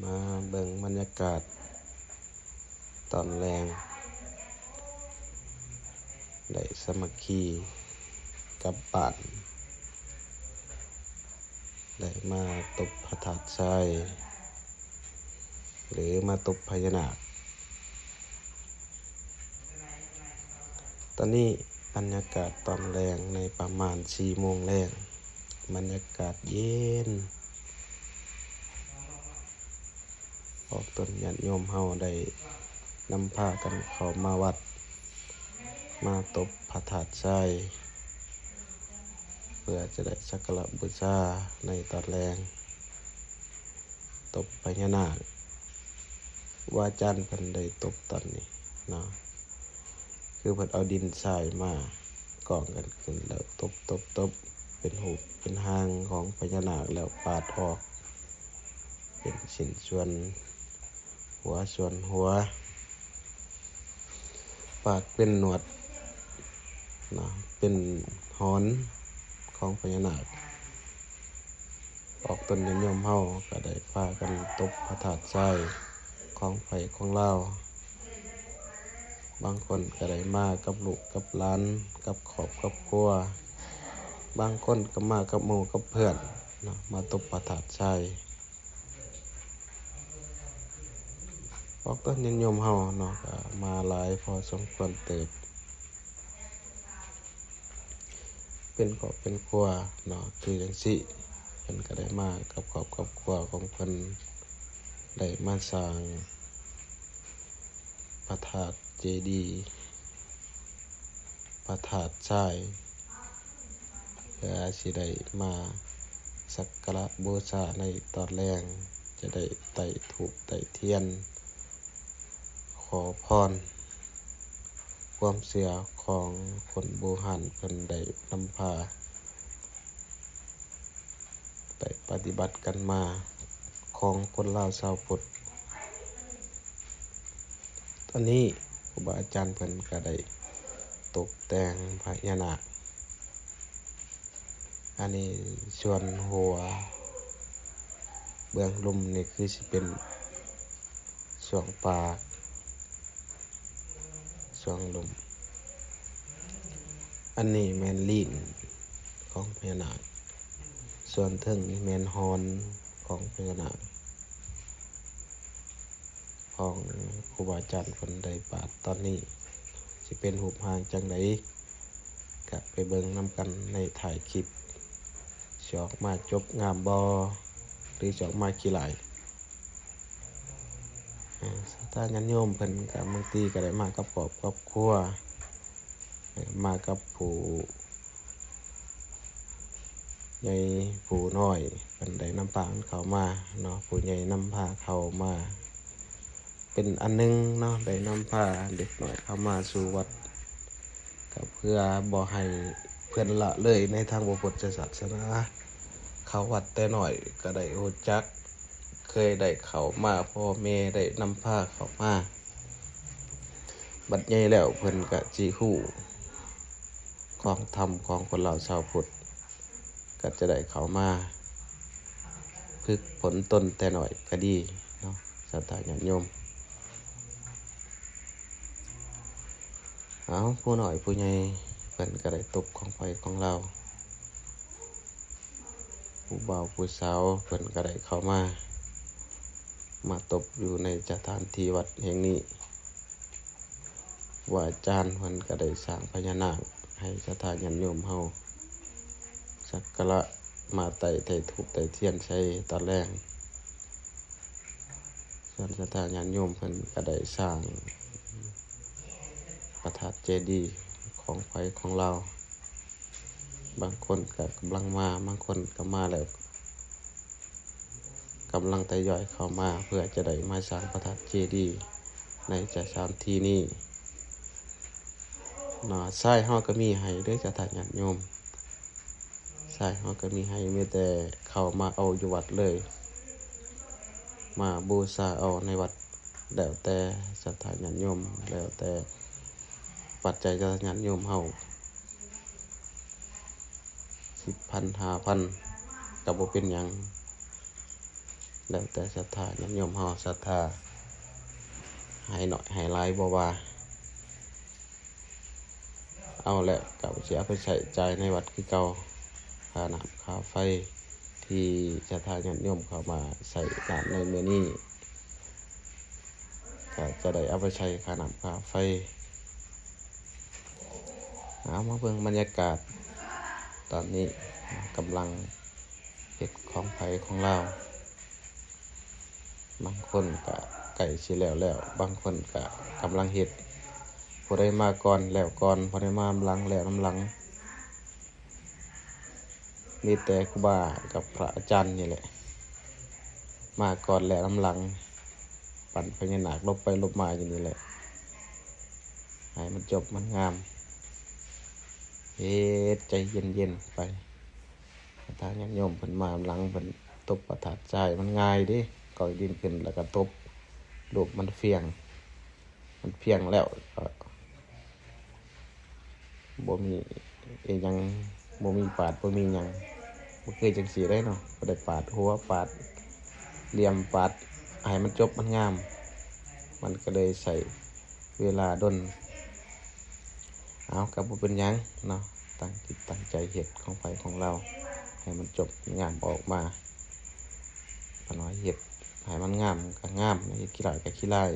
มาเบิ่งบรรยากาศตอนแรงได้สามัคคีกับบ้านได้มาตบพระธาตุทรายหรือมาตบพญานาคตอนนี้บรรยากาศตอนแรงในประมาณ4 โมงแรงบรรยากาศเย็นออกต้นญาติโยมเฮาได้นำพากันเข้ามาวัดมาตบพระธาตุทรายเพื่อจะได้สักการะบูชาในตอนแรงตบพญานาคว่าจันเพิ่นได้ตบตอนนี้เนาะคือเพิ่นเอาดินทรายมากองกันขึ้นแล้วตบเป็นหูเป็นหางของพญานาคแล้วปาดออกเป็นชิ้นส่วนหัวปาดเป็นหนวดนะเป็นหอนของพญานาคออกต้นยมเฮาก็ได้พากันตบพระธาตุทรายของไผของลาวบางคนก็ได้มากับลูกกับหลานกับครอบกับครัวบางคนก็มากับหมู่กับเพื่อนนะมาตบพระธาตุทรายออกต้นยมเฮาเนาะก็มาหลายพอสมควรเติบเป็นครอบเป็นครัวเนาะคือจังซี่เพิ่นก็ได้มากับครอบกับครัวของเพิ่นได้มาสร้างพระธาตุเจดีย์พระธาตุทรายเพื่อสิได้มาสักการะบูชาในตอนแรงจะได้ไต่ธูปไต่เทียนขอพรความเชื่อของคนโบราณเพิ่นได้นำพาได้ปฏิบัติกันมาของคนลาวชาวพุทธตอนนี้ครูบาอาจารย์เพิ่นก็ได้ตกแต่งพญานาคอันนี้ส่วนหัวเบื้องลุ่มนี่คือสิเป็นช่วงปากช่วงลมอันนี้แมนลีนของพญานาคส่วนถึงแมนฮอนของพญานาคของครูบาอาจารย์คนใดปาดตอนนี้สิเป็นหูปหางจังไดก็ไปเบิ่งนำกันในถ่ายคลิปสิออกมาจบงามบ่หรือสิออกมาขี้หลายถ้าญาติโยมเพิ่นก็บางทีก็ได้มากับครอบครัวมากับผู้ใหญ่ผู้น้อยเพิ่นได้นำพาเข้ามาเนาะผู้ใหญ่นำพาเข้ามาเป็นอันนึงเนาะได้นำพาเด็กน้อยเข้ามาสู่วัดก็เพื่อบ่ให้เพิ่นละเลยในทางพระพุทธศาสนาเข้าวัดแต่น้อยก็ได้รู้จักเคยได้เข้ามาพ่อแม่ได้นำพาเข้ามาบัดใหญ่แล้วเพิ่นก็สิฮู้ของธรรมของคนลาวชาวพุทธก็จะได้เข้ามาฝึกฝนตนแต่น้อยก็ดีเนาะศรัทธาญาติโยมผู้น้อยผู้ใหญ่เพิ่นก็ได้ตบของไผของเราผู้บ่าวผู้สาวเพิ่นก็ได้เข้ามาตบอยู่ในสถานที่วัดแห่งนี้ว่าอาจารย์เพิ่นก็ได้สร้างพญานาคให้ศรัทธาญาติโยมเฮาสักการะมาไต่ธูปไต่เทียนใช้ตอนแรกส่วนศรัทธาญาติโยมเพิ่นก็ได้สร้างพระธาตุเจดีย์ของไผของเราบางคนก็กำลังมาบางคนก็มาแล้วกำลังทยอยเข้ามาเพื่อจะได้มาสร้างพระธาตุเจดีย์ในสถานที่นี้ทรายเฮาก็มีให้เด้อศรัทธาญาติโยมทรายเฮาก็มีให้มีแต่เข้ามาเอาอยู่วัดเลยมาบูชาเอาในวัดแล้วแต่ศรัทธาญาติโยมแล้วแต่ปัจจัยศรัทธาญาติโยมเฮา10,000 5,000ก็บ่เป็นหยัง แล้วแต่ศรัทธาญาติโยมเฮาศรัทธาให้หน่อยให้หลายบ่ว่าเอาแหละก็สิเอาไปใช้จ่ายในวัดคือเก่าค่าน้ำค่าไฟที่ศรัทธาญาติโยมเข้ามาใส่น้ำในมื้อนี้ก็จะได้เอาไปใช้ค่าน้ำค่าไฟเอามาเบิ่งบรรยากาศตอนนี้กำลังเฮ็ดของไผของเราบางคนก็ใกล้สิแล้วบางคนก็กำลังเฮ็ดผู้ใดมาก่อนแล้วก่อนผู้ใดมาหลังแล้วน้ำหลังมีแต่ครูบากับพระอาจารย์นี่แหละมาก่อนแล้วน้ำหลังปั่นพญานาคลบไปลบมาอยู่นี่แหละให้มันจบมันงามเฮ็ดใจเย็นๆไปถ้าญาติโยมเพิ่นมาหลังเพิ่นตบประทัดใจมันง่ายเด้ก่อยดินขึ้นแล้วก็ตบลูกมันเฟียงแล้วก็บ่มีอีหยังบ่มีปาดบ่มีหยังบ่เคยจังซี่ได้เนาะบ่ได้ปาดหัวปาดเหลี่ยมปาดให้มันจบมันงามมันก็เลยใช้เวลาดนเอาก็บ่เป็นหยังเนาะตั้งจิตตั้งใจเฮ็ดของไผของเราให้มันจบงามออกมาปานว่าเฮ็ดให้มันงามก็งามเฮ็ดขี้ร้ายก็ขี้ร้าย